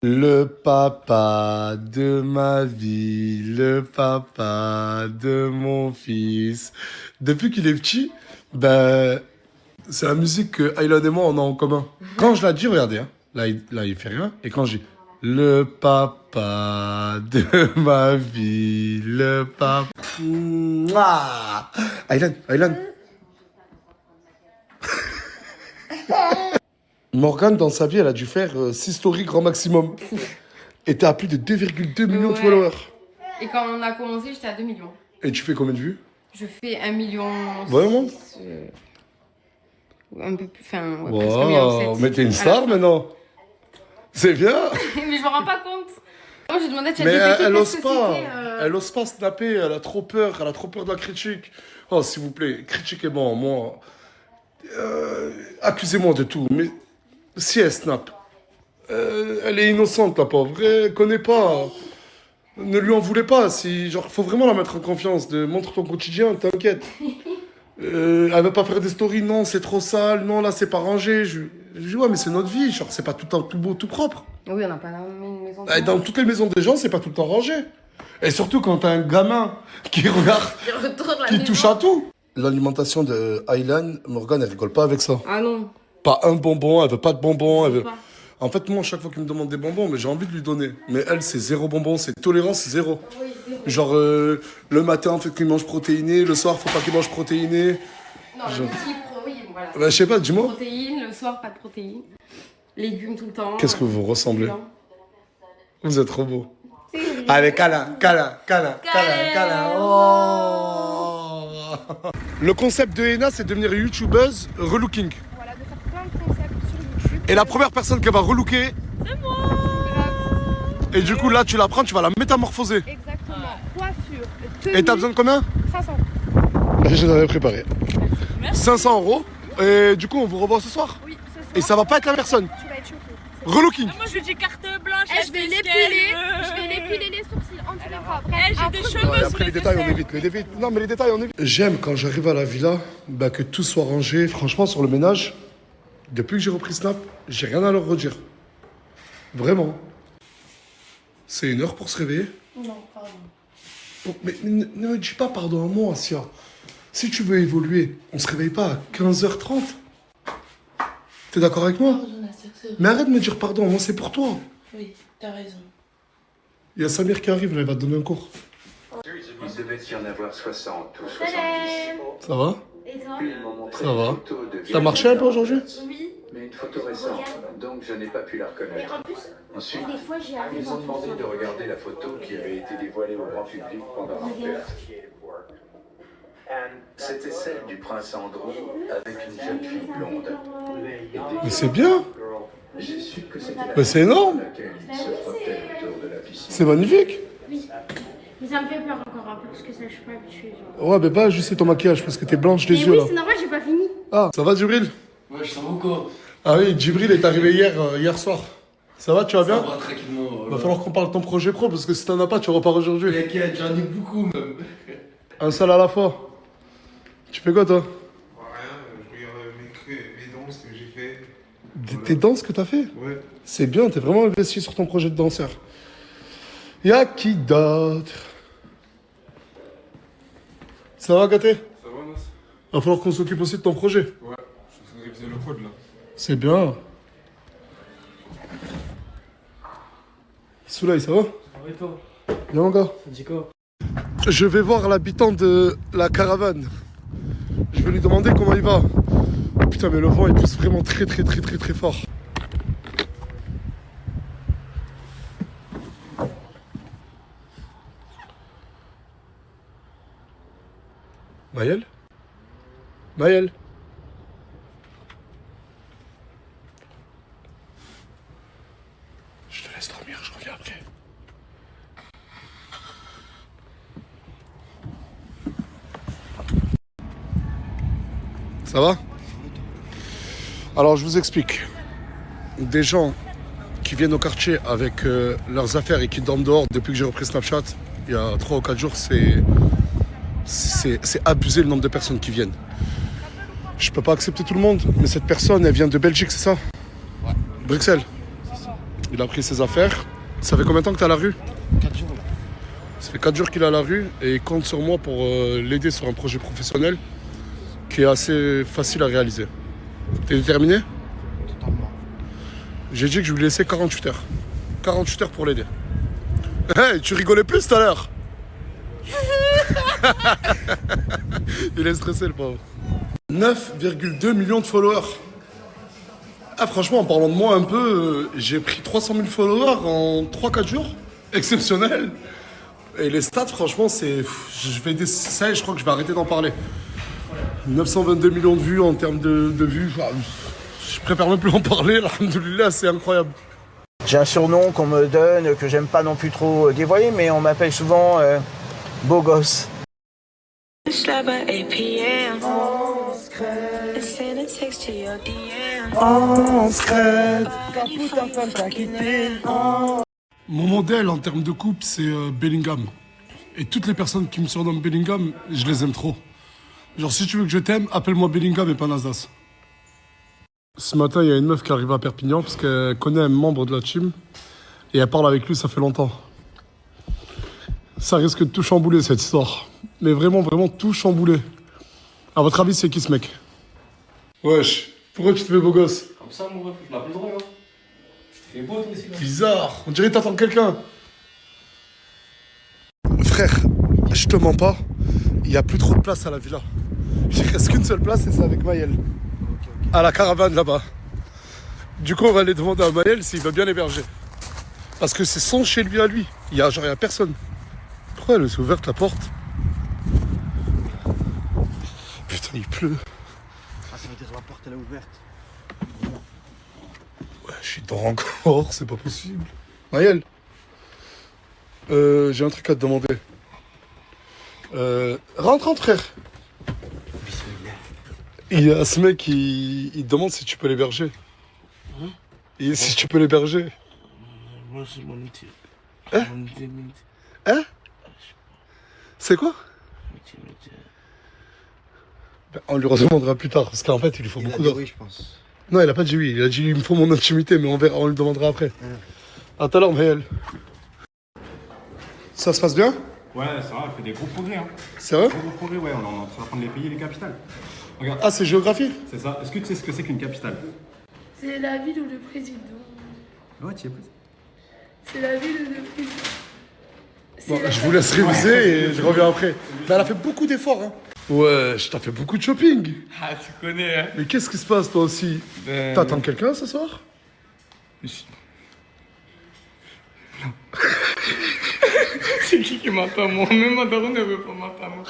Le papa de ma vie, le papa de mon fils. Depuis qu'il est petit, ben, c'est la musique que Aylan et moi on a en commun. Quand je la dis, regardez, hein, là il fait rien. Et quand je dis le papa de ma vie, le papa. Mouah. Aylan. Morgane, dans sa vie, elle a dû faire 6 stories grand maximum. Et t'es à plus de 2,2 millions de followers. Et quand on a commencé, j'étais à 2 millions. Et tu fais combien de vues? Je fais 1 million. Vraiment? Un peu plus. Enfin, ouais, presque 1,7 million. Mais t'es une star maintenant. C'est bien. Mais je me rends pas compte. Moi, j'ai demandé à ChatGPT. Mais elle qu'est-ce ose que pas. c'était, Elle ose pas snapper. Elle a trop peur. Elle a trop peur de la critique. Oh, s'il vous plaît, critiquez-moi. Moi, accusez-moi de tout. Mais si elle snap, elle est innocente, la pauvre. Elle connaît pas. Ne lui en voulez pas. Si, genre, faut vraiment la mettre en confiance. Montre ton quotidien, t'inquiète. Elle va pas faire des stories, non, c'est trop sale, non, là, c'est pas rangé. Je dis, ouais, mais c'est notre vie, genre, c'est pas tout le temps tout beau, tout propre. Oui, on n'a pas une maison. Dans toutes les maisons des gens, c'est pas tout le temps rangé. Et surtout quand t'as un gamin qui regarde, qui touche à tout. L'alimentation de Aylan, Morgane, elle rigole pas avec ça. Ah non. Pas un bonbon, elle veut pas de bonbons, elle veut... Pas. En fait, moi, chaque fois qu'il me demande des bonbons, mais j'ai envie de lui donner. Mais elle, c'est zéro bonbon, c'est tolérance zéro. Oui, zéro. Genre, le matin, faut qu'il mange protéiné, le soir, faut pas qu'il mange protéiné. Non, le petit oui, voilà. Bah, je sais pas, dis-moi. Protéines, le soir, pas de protéines. Légumes tout le temps. Qu'est-ce que vous ressemblez? Blanc. Vous êtes trop beau. Allez, câlin. Oh. Le concept de Ena, c'est de devenir youtubeuse relooking. Voilà, de faire plein de concepts sur YouTube. Et la première personne qui va relooker, C'est moi. et du coup là tu la prends, tu vas la métamorphoser. Exactement. Coiffure, tenue. Et t'as besoin de combien? 500. Je l'avais préparé. Merci. 500 €. Et du coup on vous revoit ce soir. Oui, ce soir. Et ça va pas être la personne. Tu vas être choqué. Relooking. Moi je dis carte blanche. Je vais l'épiler. Je vais l'épiler les sourcils en dessous des bras. Bref, J'ai un des truc- cheveux Ouais, sous après les les détails on aisselles. évite. Non mais les détails on évite. J'aime quand j'arrive à la villa, bah, que tout soit rangé. Franchement sur le ménage, depuis que j'ai repris Snap, j'ai rien à leur redire. Vraiment. C'est 1 heure pour se réveiller. Non, pardon. Oh, mais ne me dis pas pardon à moi, Asia. Si tu veux évoluer, on se réveille pas à 15h30. T'es d'accord avec moi? Mais arrête de me dire pardon, moi c'est pour toi. Oui, t'as raison. Il y a Samir qui arrive, là, il va te donner un cours. Il devait y en avoir 60 ou 70. Ça va? Et toi? Puis ils m'ont montré Ça une va. photo de T'as marché un peu aujourd'hui? Oui. Mais une photo récente, donc je n'ai pas pu la Mais reconnaître. en plus, Ensuite, des fois j'y ils arrive ont en demandé plus. de regarder la photo qui avait été dévoilée au grand public pendant l'enquête. C'était celle du prince Andrew avec une jeune fille blonde. Et dès Mais c'est bien. j'ai su que c'était la Mais c'est énorme. à laquelle il se frottait autour de la piscine. C'est magnifique. Oui. Mais ça me fait peur encore un peu parce que ça, je suis pas habituée. Genre. Ouais, mais pas ajuster ton maquillage parce que t'es blanche des Mais yeux oui, là. c'est normal, j'ai pas fini. Ah, ça va Djibril? Ouais, je sens beaucoup. Ah oui, Djibril est arrivé hier soir. Ça va, tu vas bien? Ça va tranquillement. Va falloir qu'on parle de ton projet pro parce que si t'en as pas, tu repars aujourd'hui. T'inquiète, j'en ai beaucoup même. Un seul à la fois. Tu fais quoi toi? Rien, je regarde mes danses que j'ai fait. Tes danses que t'as fait? Ouais. C'est bien, t'es vraiment investi sur ton projet de danseur. Y'a qui d'autre? Ça va Gaté? Ça va, Nas? Va falloir qu'on s'occupe aussi de ton projet. Ouais. Je suis réviser le code là. C'est bien. Souley, ça va? Et toi? Bien mon gars. Ça dit quoi? Je vais voir l'habitant de la caravane. Je vais lui demander comment il va. Putain mais le vent il pousse vraiment très fort. Maëlle? Maëlle? Je te laisse dormir, je reviens après. Ça va? Alors je vous explique. Des gens qui viennent au quartier avec leurs affaires et qui dorment dehors depuis que j'ai repris Snapchat, il y a 3 ou 4 jours, c'est abusé le nombre de personnes qui viennent. Je peux pas accepter tout le monde, mais cette personne, elle vient de Belgique, c'est ça? Ouais. Bruxelles. Il a pris ses affaires. Ça fait combien de temps que t'es à la rue? 4 jours là. Ça fait 4 jours qu'il est à la rue et il compte sur moi pour l'aider sur un projet professionnel qui est assez facile à réaliser. T'es déterminé? Totalement. J'ai dit que je lui laissais 48 heures. 48 heures pour l'aider. Hey, tu rigolais plus tout à l'heure. Il est stressé le pauvre. 9,2 millions de followers. Ah franchement, en parlant de moi un peu, j'ai pris 300 000 followers en 3-4 jours. Exceptionnel. Et les stats, franchement, c'est... Ça y est, je crois que je vais arrêter d'en parler. 922 millions de vues en termes de vues. Je préfère même plus en parler, alhamdoulilah, c'est incroyable. J'ai un surnom qu'on me donne, que j'aime pas non plus trop dévoiler, mais on m'appelle souvent Beau Gosse. Mon modèle en termes de coupe, c'est Bellingham. Et toutes les personnes qui me surnomment Bellingham, je les aime trop. Genre, si tu veux que je t'aime, appelle-moi Bellingham et pas Nasdas. Ce matin, il y a une meuf qui arrive à Perpignan parce qu'elle connaît un membre de la team. Et elle parle avec lui, ça fait longtemps. Ça risque de tout chambouler, cette histoire. Mais vraiment, vraiment tout chambouler. À votre avis, c'est qui ce mec? Wesh, pourquoi tu te fais beau gosse? Comme ça, mon ref, je m'appelle droit, hein. Tu te fais beau, toi aussi, là. Bizarre, on dirait que t'attends quelqu'un. Frère, je te mens pas, il n'y a plus trop de place à la villa. Il reste qu'une seule place et c'est avec Maël. À la caravane là-bas. Du coup, on va aller demander à Maël s'il veut bien l'héberger. Parce que c'est son chez lui à lui. Il y a personne. Pourquoi elle s'est ouverte la porte? Putain, il pleut. Ah, ça veut dire que la porte elle est ouverte. Ouais, je suis dehors encore, c'est pas possible. Maël, j'ai un truc à te demander. Rentre, frère. Il y a ce mec, il te demande si tu peux l'héberger. Et si tu peux l'héberger. Moi, c'est mon outil. Hein? Mon outil. Hein? C'est quoi? Ben, on lui redemandera plus tard, parce qu'en fait, il lui faut Il a beaucoup dit d'heures. oui, je pense. Non, il a pas dit oui, il a dit il me faut mon intimité, mais on verra, on lui demandera après. À tout à l'heure, Maël. Ça se passe bien? Ouais, ça va, elle fait des gros progrès. Hein. C'est vrai? Gros progrès, ouais, on est en train de les payer, les capitales. Regarde, Ah, c'est géographie? c'est ça. Est-ce que tu sais ce que c'est qu'une capitale? C'est la ville où le président. Ouais, tu y es plus. C'est la ville où le président. Bon, je vous laisse réviser et je reviens après. Mais elle a fait beaucoup d'efforts, hein. Ouais, je t'ai fait beaucoup de shopping. Ah, tu connais, hein. Mais qu'est-ce qui se passe, toi aussi? T'attends quelqu'un ce soir? C'est qui m'attend, moi? Même ma daronne ne veut pas m'attendre.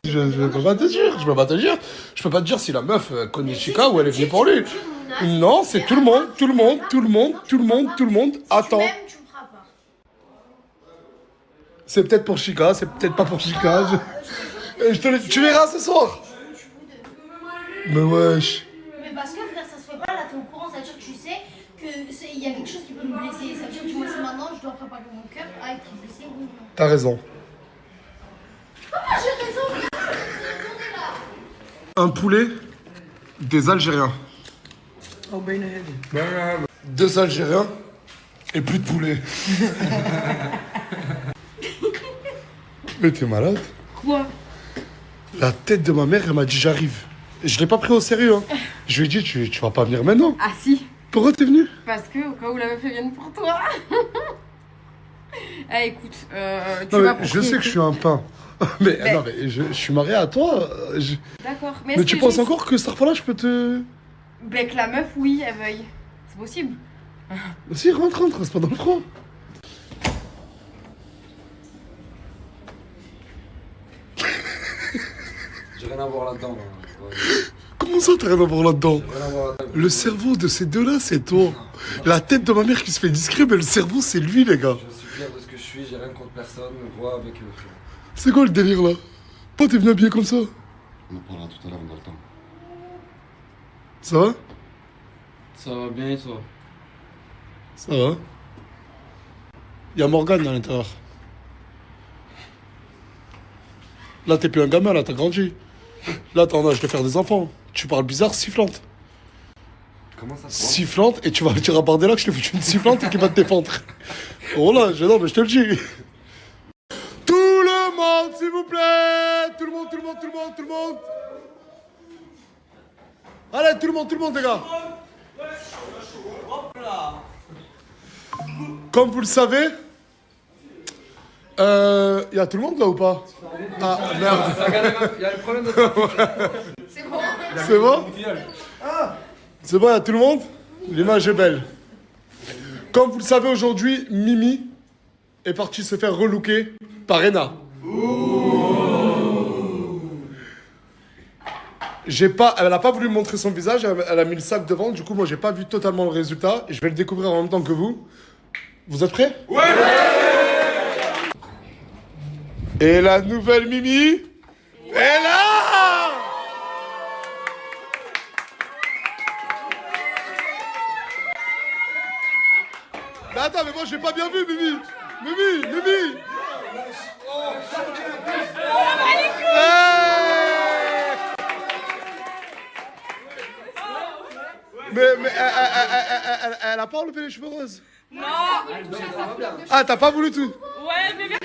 Je peux pas te dire, je peux pas te dire. Je peux pas te dire si la meuf connaît Chica ou elle est venue pour lui. Non, c'est tout le monde, tout le monde, tout le monde, tout le monde, tout le monde. Attends. Même, tu me feras pas. C'est peut-être pour Chica, c'est peut-être pas pour Chica. Tu verras ce soir. Mais wesh. Mais parce que frère, ça se fait pas là, t'es au courant, ça veut dire que tu sais qu'il y a quelque chose qui peut me blesser. Ça veut dire que tu me sais maintenant, je dois préparer mon cœur à être blessé ou non. T'as raison. Ah, j'ai raison, frère, c'est là. Un poulet, des Algériens. Oh, ben, Deux Algériens et plus de poulet. Mais t'es malade? Quoi? La tête de ma mère, elle m'a dit j'arrive. Et je l'ai pas pris au sérieux. Hein. Je lui ai dit tu vas pas venir maintenant. Ah si, Pourquoi t'es venu? parce que au cas où la meuf elle vienne pour toi. Ah écoute, tu Non, vas mais je sais que je suis un pain. Mais Mais- non, mais je suis marié à toi. D'accord. Mais est-ce tu que penses j'ai- encore que cette fois-là, je peux te... Ben que la meuf, oui, elle veuille. C'est possible. Si, rentre, reste pas dans le froid. J'ai rien à voir là-dedans. Comment ça, t'as rien à voir là-dedans? Rien à voir là-dedans. Le cerveau de ces deux-là, c'est toi. La tête de ma mère qui se fait discret, mais le cerveau, c'est lui, les gars. Je suis fier de ce que je suis, j'ai rien contre personne, vois avec eux. C'est quoi le délire, là? Pourquoi t'es venu habillé comme ça? On en parlera tout à l'heure, on a le temps. Ça va? Ça va bien et toi? Ça va. Il y a Morgane à l'intérieur. Là, t'es plus un gamin, là, t'as grandi. Là, t'es en âge de faire des enfants. Tu parles bizarre, sifflante. Comment ça se sifflante et tu vas dire à Bardella que je t'ai foutu une sifflante et qu'il va te défendre. Oh là, non, mais je te le dis. Tout le monde, s'il vous plaît. Tout le monde, tout le monde, tout le monde, tout le monde. Allez, tout le monde, les gars. Comme vous le savez, y a tout le monde là ou pas? Ah merde. Il y a le problème de trafic. C'est bon? C'est bon, y a tout le monde? L'image est belle. Comme vous le savez aujourd'hui, Mimi est partie se faire relooker par Rena. Elle n'a pas voulu me montrer son visage, elle a mis le sac devant, du coup moi j'ai pas vu totalement le résultat. Je vais le découvrir en même temps que vous. Vous êtes prêts? Ouais! Et la nouvelle Mimi est là! Mais attends, mais moi j'ai pas bien vu Mimi! Mimi! Mais elle a pas enlevé les cheveux roses? Non. Ah, t'as pas voulu tout? Ouais, mais merci.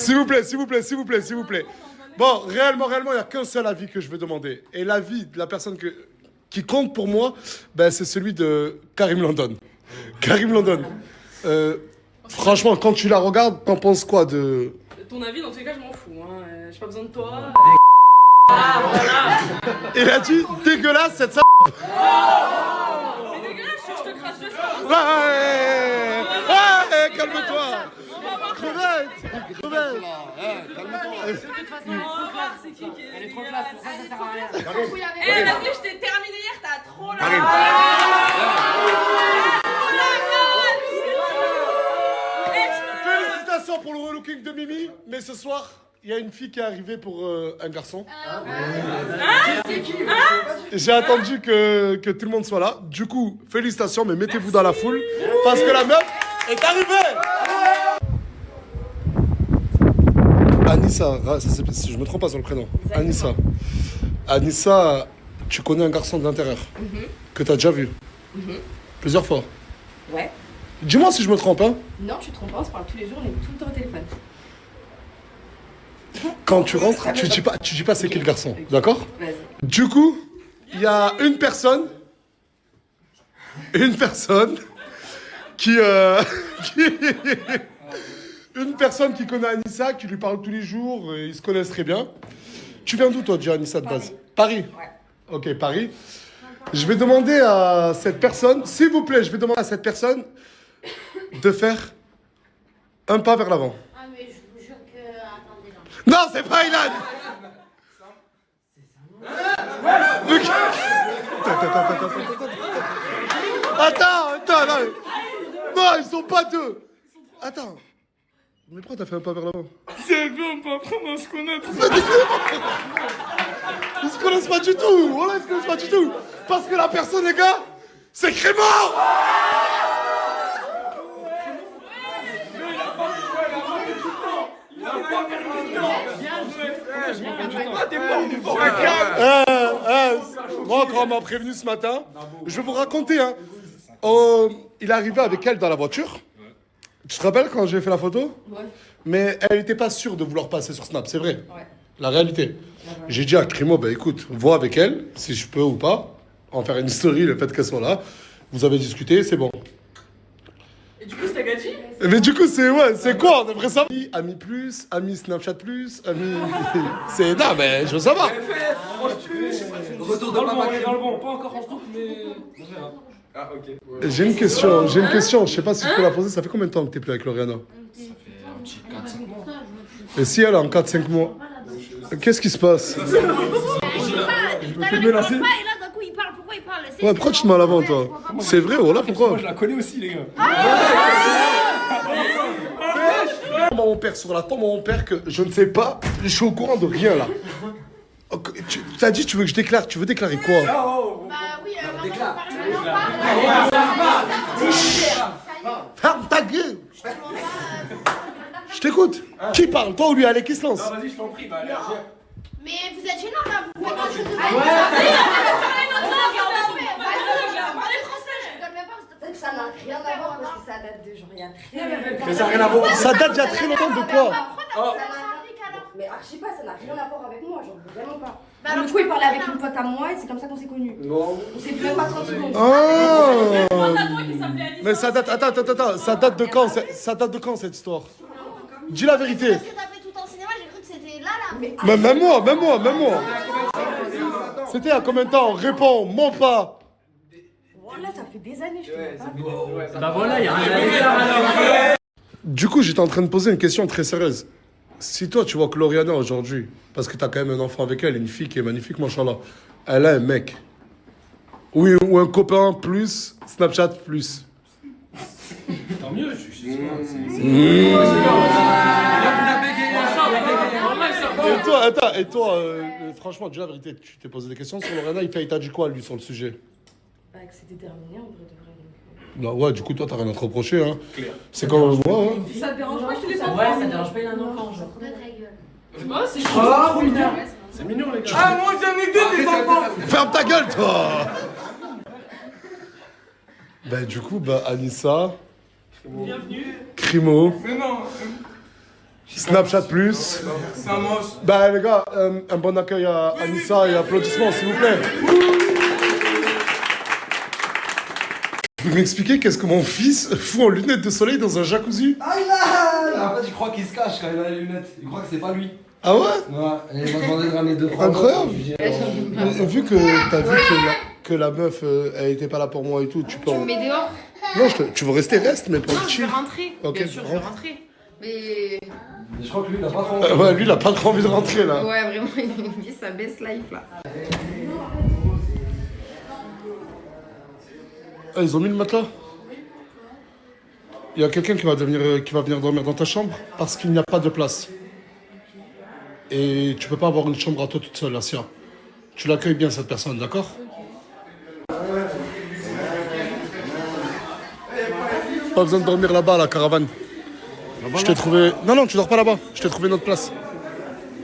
S'il vous plaît. Bon, réellement, il n'y a qu'un seul avis que je veux demander. Et l'avis de la personne qui compte pour moi, ben, c'est celui de Karim London. Karim London. Franchement, quand tu la regardes, t'en penses quoi de... Ton avis, dans tous les cas, je m'en fous. Hein. J'ai pas besoin de toi. Il a dit dégueulasse cette sale. Mais dégueulasse, je te crache dessus. Ouais, calme-toi. Crevette. De toute façon, c'est qui elle est trop classe, pour ça sert à rien. Eh, vas-y, je t'ai terminé hier, t'as trop la... Félicitations pour le relooking de Mimi, mais ce soir, il y a une fille qui est arrivée pour un garçon. J'ai attendu que tout le monde soit là. Du coup, félicitations, mais mettez-vous dans la foule, parce que la meuf est arrivée. Anissa, je me trompe pas sur le prénom. Exactement. Anissa, tu connais un garçon de l'intérieur que tu as déjà vu plusieurs fois. Ouais. Dis-moi si je me trompe, hein. Non, tu te trompes pas, on se parle tous les jours, on est tout le temps au téléphone. Quand tu rentres, tu dis pas c'est qui le garçon, d'accord? Vas-y. Du coup, il y a une personne qui une personne qui connaît Anissa, qui lui parle tous les jours, et ils se connaissent très bien. Tu viens d'où toi déjà, Anissa, de base? Paris. Ouais. Ok, Paris. Je vais demander à cette personne, s'il vous plaît, de faire un pas vers l'avant. Ah, mais je vous jure que. Attendez là. Non, c'est pas Ilan. Attends, non, ils sont pas deux. Attends. Mais pourquoi t'as fait un pas vers l'avant? C'est bien, on peut apprendre à se connaître. Ils se connaissent pas du tout. Voilà, ils se connaissent pas du tout. Parce que la personne, les gars, c'est Crémant. Moi, quand on m'a prévenu ce matin, je vais vous raconter, hein. Il est arrivé avec elle dans la voiture. Tu te rappelles quand j'ai fait la photo? Ouais. Mais elle n'était pas sûre de vouloir passer sur Snap, c'est vrai. Ouais. La réalité. Ouais. J'ai dit à Crimo, bah écoute, vois avec elle, si je peux ou pas, en faire une story, le fait qu'elle soit là. Vous avez discuté, c'est bon. Et du coup, c'est Gadji? Mais du coup, c'est quoi? On aimerait savoir. Ami plus, ami Snapchat plus, ami... C'est... Non, mais je veux savoir. Retour dans le bon, pas encore en couple, mais... On verra. Ah, ok. Ouais. J'ai une question, je sais pas si je peux la poser. Ça fait combien de temps que t'es plus avec Lauriana? Ça fait un petit 4-5 mois. Et si elle est en 4-5 mois, qu'est-ce qui se passe? Il parle, pourquoi il parle? Ouais, pourquoi tu te mets à l'avant, toi? C'est vrai, voilà, pourquoi? Moi, je la connais aussi, les gars. Mon père, sur la tombe de mon père, que je ne sais pas, je suis au courant de rien, là. T'as dit tu veux que je déclare, tu veux déclarer quoi? Bah oui, Ferme ta gueule. Je t'écoute. Qui parle, toi ou lui? Allez, qui se lance? Non, vas-y, je t'en prie, bah allez, Argère. Mais vous êtes gênant là, vous faites un jeu de Ça n'a rien à voir parce que ça date de genre il y a très longtemps. Mais ça n'a rien à voir. Ça date d'il y a très longtemps de quoi? Mais archi pas, ça n'a rien à voir avec moi, genre vraiment pas. Bah alors, Du coup, il parlait avec une pote à moi et c'est comme ça qu'on s'est connus. Non. On s'est plus même pas 30 secondes. Oh. qui s'appelait Alice. Mais ça date, attends, ça date de quand? Ça date de quand cette histoire? Dis la vérité. Parce que t'as fait tout en cinéma, j'ai cru que c'était là. Mais même moi. C'était à combien de temps? Réponds, mens pas. Voilà, ça fait des années, je te dis pas. Bah voilà, il y a rien à dire alors. Du coup, j'étais en train de poser une question très sérieuse. Si toi, tu vois que Lauriana aujourd'hui, parce que t'as quand même un enfant avec elle, une fille qui est magnifique, machallah, elle a un mec. Oui, ou un copain plus, Snapchat plus. Tant mieux, je suis Et toi, franchement, dis la vérité, tu t'es posé des questions sur Lauriana, il t'a dit quoi, lui, sur le sujet? Bah, que c'était terminé, en vrai de vrai. Non, ouais, du coup, toi, t'as rien à te reprocher, hein. C'est comme moi, hein. Ça te dérange pas que tu les enfants? Ouais, ça dérange pas, il a un enfant, genre. Moi, c'est trop mignon. C'est mignon, les gars. Ah, moi j'en ai deux des enfants. Ferme ta gueule, toi. Ben, du coup, Anissa, Bienvenue. Crimo, Mais non, Snapchat plus. ça moche. Bah, les gars, un bon accueil à Anissa et applaudissements, s'il vous plaît. Vous pouvez m'expliquer qu'est-ce que mon fils fout en lunettes de soleil dans un jacuzzi? Ah, en fait, je crois qu'il se cache quand il a les lunettes. Il croit que c'est pas lui. Ah ouais? Ouais, et il m'a demandé de ramener 2-3. Incroyable. Vu que t'as vu que la meuf, elle était pas là pour moi et tout, tu peux... Tu me mets dehors? Non, tu veux rester, reste, mais pour Non, le je chill. vais rentrer. Ok, Bien sûr, je vais rentre. rentrer. Mais. Je crois que lui, il a pas trop envie. Ouais, lui, il a pas trop envie de rentrer, là. Ouais, vraiment, il me dit sa best life là. Ah, ils ont mis le matelas? Il y a quelqu'un qui va venir dormir dans ta chambre parce qu'il n'y a pas de place. Et tu peux pas avoir une chambre à toi toute seule, Asia. Tu l'accueilles bien, cette personne, d'accord? Pas besoin de dormir là-bas, à la caravane. Je t'ai trouvé... Non, tu dors pas là-bas. Je t'ai trouvé notre place.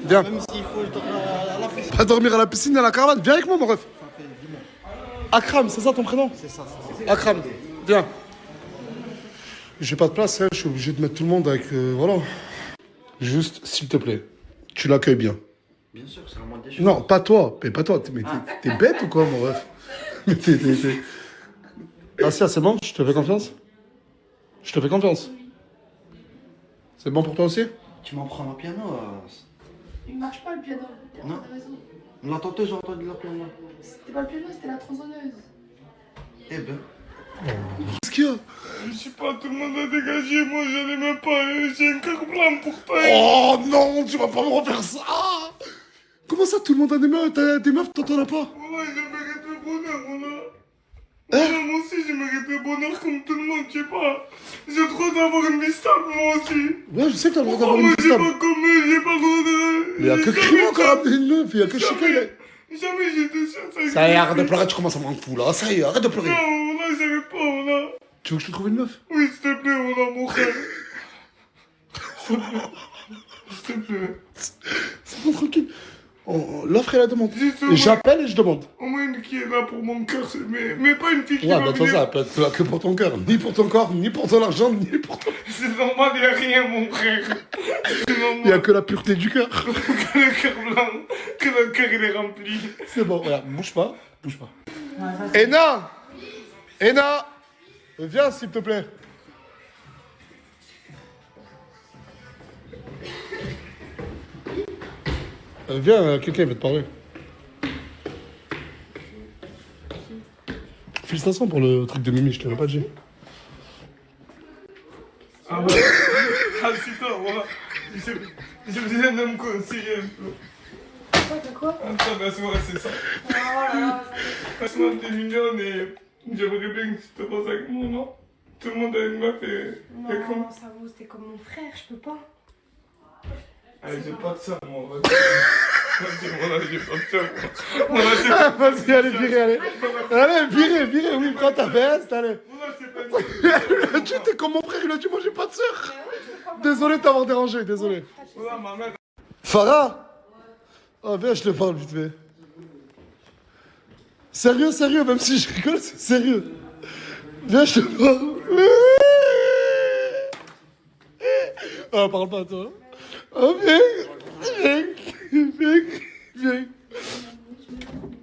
Viens. Même s'il faut dormir à la piscine. Pas dormir à la piscine et à la caravane. Viens avec moi, mon ref. Akram, c'est ça ton prénom? C'est ça. Akram, viens. J'ai pas de place, hein. Je suis obligé de mettre tout le monde avec... voilà. Juste, s'il te plaît, tu l'accueilles bien. Bien sûr, c'est la moindre des choses. Non, pas toi. Mais pas toi. Mais t'es bête ou quoi, mon ref? Mais t'es... Asia, c'est bon? Je te fais confiance? Je te fais confiance. C'est bon pour toi aussi? Tu m'en prends un piano. Il marche pas le piano. Non. T'as raison. La tenteuse, j'ai entendu le piano. C'était pas le piano, c'était la tronçonneuse. Eh ben. Qu'est-ce qu'il y a? Je sais pas, tout le monde a dégagé, moi j'en ai même pas, j'ai un cœur blanc pour toi. Oh non, tu vas pas me refaire ça! Comment ça, tout le monde a des meufs? T'as des meufs, toi t'en as pas? Voilà, je mérite le bonheur, voilà. Voilà, moi aussi je mérite le bonheur comme tout le monde, je sais pas. J'ai le droit d'avoir une vie stable, moi aussi. Ouais, je sais que t'as le droit d'avoir Moi une j'ai stable. pas comme eux, j'ai pas le droit de... Mais y'a que Crimo qui a ramené une meuf, y'a que Chica. Jamais j'ai été sûr, Ça y est, arrête de pleurer, tu commences à me rendre fou là. Ça y est, arrête de pleurer. Non, voilà, j'avais pas, voilà. Tu veux que je te trouve une meuf? Oui, s'il te plaît, voilà, mon frère. S'il te plaît. C'est bon, tranquille. L'offre et la demande. Juste Et j'appelle et je demande. Au moins une qui est là pour mon cœur, mais pas une fille qui Ouais, va bah toi, venir. ça peut être là que pour ton cœur. Ni pour ton corps, ni pour ton argent, ni pour ton... C'est normal, il n'y a rien, mon frère. C'est normal. Il y a que la pureté du cœur. Que le cœur blanc, que le cœur il est rempli. C'est bon, regarde, bouge pas, bouge pas. Ena! Ena! Viens, s'il te plaît. Viens, quelqu'un veut te parler. Félicitations pour le truc de Mimi, je te l'ai pas dit. Ah ouais. Assis-toi, voilà. J'ai besoin de me conseiller un peu. Toi, t'as quoi? Attends, laisse-moi, c'est ça. Oh là là. Laisse-moi, t'es mignonne et j'aimerais bien que tu te passes avec moi, non? Tout le monde a une meuf et comme... Non, ça vaut, c'était comme mon frère, je peux pas. Allez, j'ai pas de ça, moi. Ah, vas-y, allez, virez, allez. Allez, virez, oui, prends ta veste, allez. Tu t'es comme mon frère, il a dit, moi j'ai pas de sœur. Désolé de t'avoir dérangé, désolé. Farah. Oh, viens, je te parle vite fait. Sérieux, même si je rigole, c'est sérieux. Viens, je te parle. Oh, parle pas, toi. Oh, viens.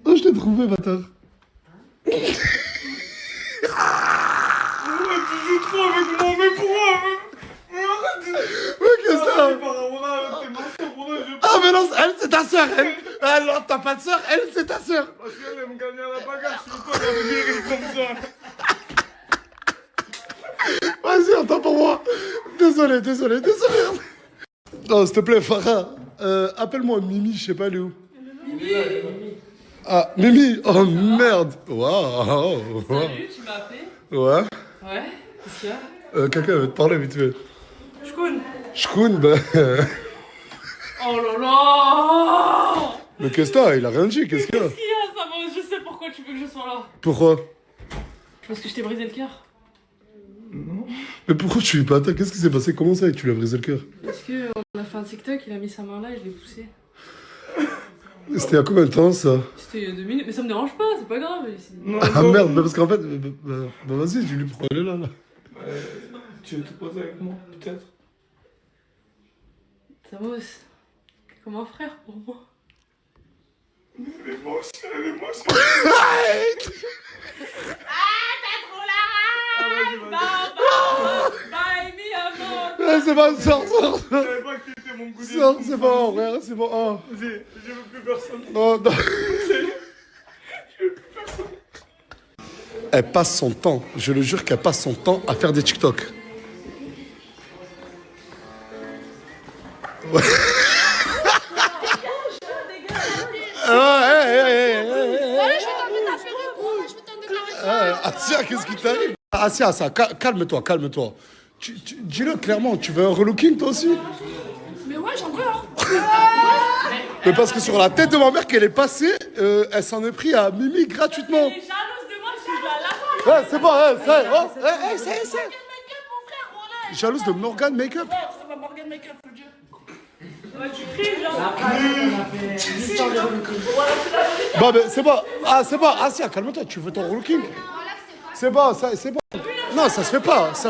Oh, je t'ai trouvé, bâtard. Tu joues trop avec moi, mais pourquoi? Mais arrête. Mais qu'est-ce que c'est? Ah, mais non, elle, c'est ta sœur, elle. Alors, t'as pas de sœur, elle, c'est ta sœur. Parce qu'elle aime gagner à la bagarre, je peux pas la virer comme ça. Vas-y, attends pour moi. Désolé. Non, s'il te plaît, Farah, appelle-moi Mimi, je sais pas, elle est où. Ah, Mimi, oh merde. Waouh. Salut, tu m'as appelé? Ouais. Ouais, qu'est-ce qu'il y a? Quelqu'un veut te parler vite fait. Shkoun, bah... Oh là là! Mais qu'est-ce que t'as? Il a rien dit, qu'est-ce qu'il y a? Qu'est-ce qu'il y a? Ça va, je sais pourquoi tu veux que je sois là. Pourquoi? Parce que je t'ai brisé le cœur. Mais pourquoi tu lui pas? Qu'est-ce qui s'est passé? Comment ça, tu lui as brisé le cœur? Parce que on a fait un TikTok, il a mis sa main là et je l'ai poussé. C'était il y a combien de temps, ça? C'était il y a 2 minutes, mais ça me dérange pas, c'est pas grave. Ah merde, parce qu'en fait... Bah vas-y, tu lui prends, elle est là. Tu veux te poser avec moi, peut-être? Samos, t'es comme un frère pour moi. Elle est moche. T'as trop la rage! C'est bon, sors. Je savais pas que t'étais mon goût. Sors, c'est bon, frère, c'est bon. Oh. Je veux plus personne. Non. Je veux plus personne. Elle passe son temps, je le jure qu'elle passe son temps à faire des TikTok. Ouais. Asia, qu'est-ce qui t'arrive? Asia, calme-toi. Dis-le clairement, tu veux un relooking toi aussi? Mais ouais, j'en veux, hein. Mais parce que sur la tête de ma mère qu'elle est passée, elle s'en est pris à Mimi gratuitement. Elle est jalouse de moi, je suis à la fin. Ouais, c'est bon, c'est. Jalouse de Morgan Makeup? C'est pas Morgan Makeup, faut dire. Ouais, tu cries, genre. Bon, mais c'est bon. Ah, c'est bon. Asia, calme-toi, tu veux ton relooking? C'est bon, c'est bon. Non, ça se fait pas. Je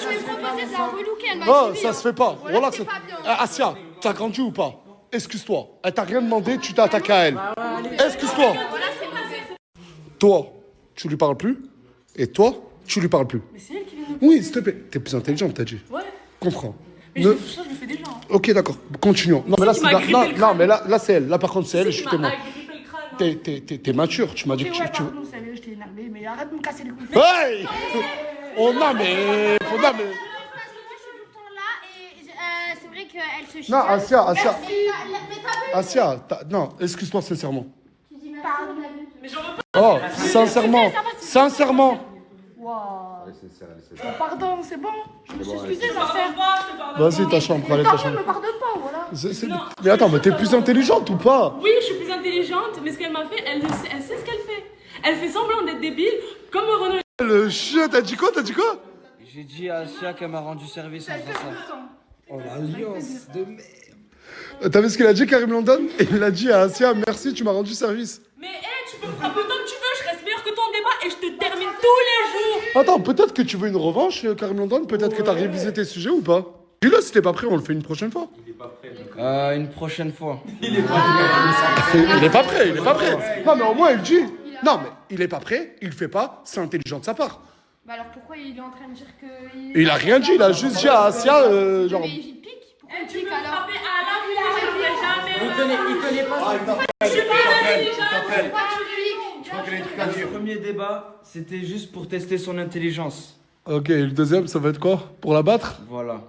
lui ai proposé de la relooker, elle m'a Non, dit ça se fait pas. Voilà, c'est pas bien. Asia, t'as grandi ou pas? Excuse-toi. Elle t'a rien demandé, tu t'es attaqué à elle. Excuse-toi. Toi, tu lui parles plus. Et toi, tu lui parles plus. Mais c'est elle qui vient de Oui, s'il te plaît. T'es plus intelligente, t'as dit. Ouais. Comprends. Mais ça, je le fais déjà. Hein. Ok, d'accord. Continuons. Non, mais là, tu m'as grippé le non, mais là, c'est elle. Là, par contre, c'est elle. Je suis témoin. agrippé le crâne. T'es mature. Tu m'as dit que tu. Pardon, sérieux, je t'ai énervé, mais arrête de me casser les couilles. Hey! Oh non, mais. Parce que moi, je suis tout le temps là et c'est vrai qu'elle se chie. Non, Asia. Mais t'as vu? Asia, non, excuse-toi sincèrement. Tu dis pardon. Mais j'en veux pas. Oh, sincèrement. Wow. Pardon, c'est bon. Je me suis excusée, ma sœur. Vas-y, ta chambre, allez, ta Ne chambre. me pardonne pas, voilà. Mais attends, mais t'es plus intelligente ou pas? Oui, je suis plus intelligente, mais ce qu'elle m'a fait, elle sait ce qu'elle fait. Elle fait semblant d'être débile, comme Renaud. Le chien, t'as dit quoi? J'ai dit à Asia qu'elle m'a rendu service en faisant ça. Oh, l'alliance de merde. T'as vu ce qu'il a dit, Karim London? Il a dit à Asia, merci, tu m'as rendu service. Mais tu peux me frapper autant que tu veux, je reste meilleur que toi en débat et je te termine tous les jours. Attends, peut-être que tu veux une revanche, Karim London? Peut-être que t'as révisé tes sujets ou pas? Dis-le, si t'es pas prêt, on le fait une prochaine fois. Une prochaine fois. Il est pas prêt. Non, mais au moins, il dit. Non, mais il est pas prêt, il le fait pas, c'est intelligent de sa part. Bah alors pourquoi il est en train de dire que. Il a rien dit, il a juste dit à Asia, genre. Mais il pique. Pourquoi il Tu pique peux me alors? frapper à la vue, je ne ferai jamais. Il connaît pas Je suis plus intelligente. Pourquoi tu piques? Le premier débat, c'était juste pour tester son intelligence. Ok, et le deuxième, ça va être quoi? Pour la battre? Voilà.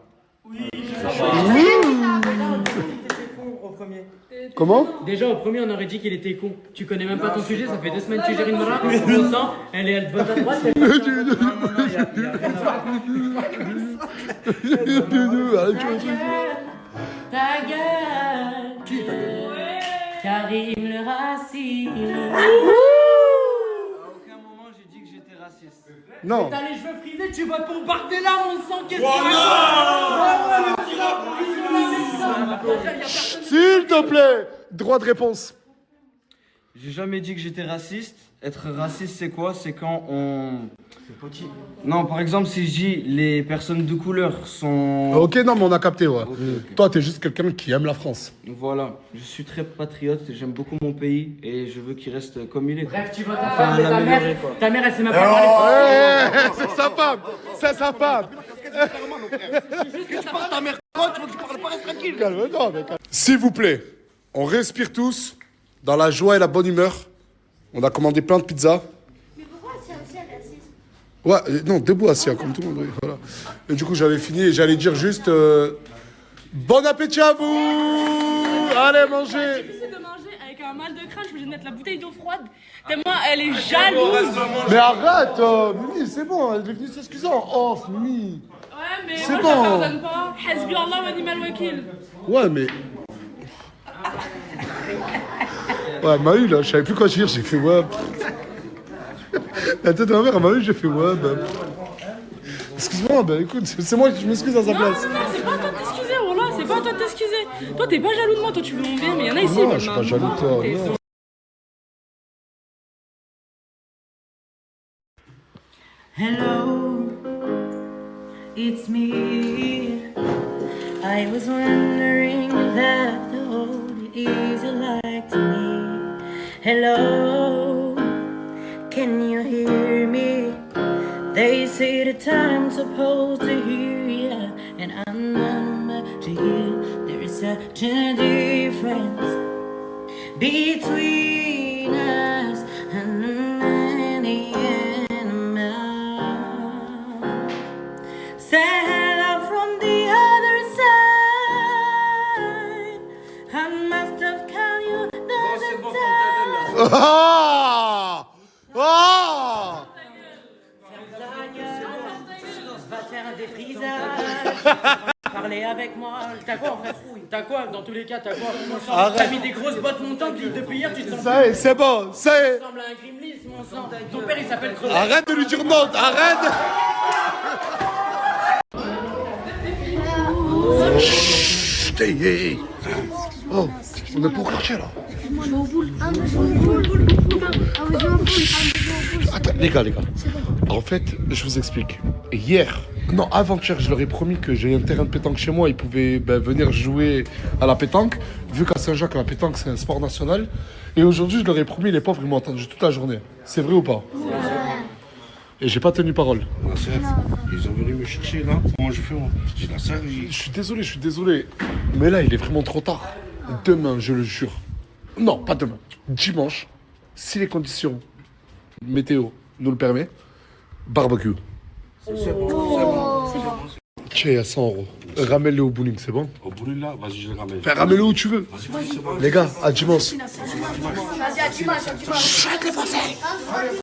Comment? Déjà, au premier, on aurait dit qu'il était con. Tu connais même pas ton sujet, ça fait 2 semaines que tu gères une mara. On sent, elle est à droite, elle est Ta gueule. raciste. À aucun moment j'ai dit que j'étais raciste. Non. T'as les cheveux frisés, tu votes pour Bardella, mon sang, qu'est-ce que S'il te plaît, droit de réponse. J'ai jamais dit que j'étais raciste. Être raciste, c'est quoi? C'est quand on... C'est petit. Non, par exemple, si je dis les personnes de couleur sont... Ok, non, mais on a capté, ouais. Ok. Toi, t'es juste quelqu'un qui aime la France. Voilà, je suis très patriote, j'aime beaucoup mon pays et je veux qu'il reste comme il est. Bref, tu votes ta Enfin, femme et ta l'améliorer, mère. quoi. Ta mère, elle s'est même pas parlé. Ouais, c'est sa femme. C'est sa femme. Calme-toi, mec. S'il vous plaît, on respire tous dans la joie et la bonne humeur. On a commandé plein de pizzas. Mais pourquoi c'est aussi elle est assise? Ouais, non, debout, assis, comme tout le monde. Oui, voilà. Et du coup, j'avais fini et j'allais dire juste bon appétit à vous. Allez, manger. J'essaie de manger avec un mal de crâne, je suis obligée de mettre la bouteille d'eau froide. Tellement elle est jalouse. Mais arrête, Mimi, c'est bon, elle est venue s'excuser en off, Mimi. Ouais, mais C'est moi bon. je la pardonne pas. Hasbi Allah wa ni'mal wakil. Ouais, mais. Ouais, elle m'a eu là, je savais plus quoi dire, j'ai fait ouais. La tête de ma mère, elle m'a eu, j'ai fait ouais, bah. Excuse-moi, bah écoute, c'est moi qui m'excuse à sa place. Non, c'est pas à toi de t'excuser, Wallah, c'est pas à toi de t'excuser. Toi, t'es pas jaloux de moi, toi, tu veux mon bien, mais il y en a ici. Non, je suis pas jaloux de toi, non. Hello, it's me. I was wondering that the road is like to me. Hello, can you hear me? They say the time's supposed to hear ya, and I'm number to you. There is such a difference between us and the animal. Say hello from the other side. I must have called you dozen times. Ah! Ah! Va te faire un défrisage. Parler avec moi. T'as quoi, frère? T'as quoi? Dans tous les cas, t'as quoi? Arrête. T'as mis des grosses bottes montantes depuis hier, tu te sens. Ça y est, c'est bon, ça y est. Tu ressembles à un Grimlis, mon sang. Ton père, il s'appelle Creux. Arrête de lui dire non, arrête. Chut, hey, hey, hey. Oh, on est pour chercher là. Moi je vais au boule. Ah, moi je vais au boule. Ah, moi je vais au boule. Attends, les gars. En fait, je vous explique. Hier, non, avant-hier, je leur ai promis que j'ai un terrain de pétanque chez moi. Ils pouvaient venir jouer à la pétanque. Vu qu'à Saint-Jacques, la pétanque, c'est un sport national. Et aujourd'hui, je leur ai promis, les pauvres, ils m'ont entendu toute la journée. C'est vrai ou pas? Et j'ai pas tenu parole. Ils sont venus me chercher là. Comment je fais moi? J'ai la salle. Je suis désolé. Mais là, il est vraiment trop tard. Demain, je le jure. Non, pas demain. Dimanche, si les conditions météo nous le permet, barbecue. C'est bon. Tiens, il y a 100 €. Ramène-le au bowling, c'est bon? Au bout là, vas-y, je le ramène. Enfin, ramène-le où tu veux. Vas-y, c'est bon. Les gars, à dimanche. Vas-y, à dimanche. Chut, les Français.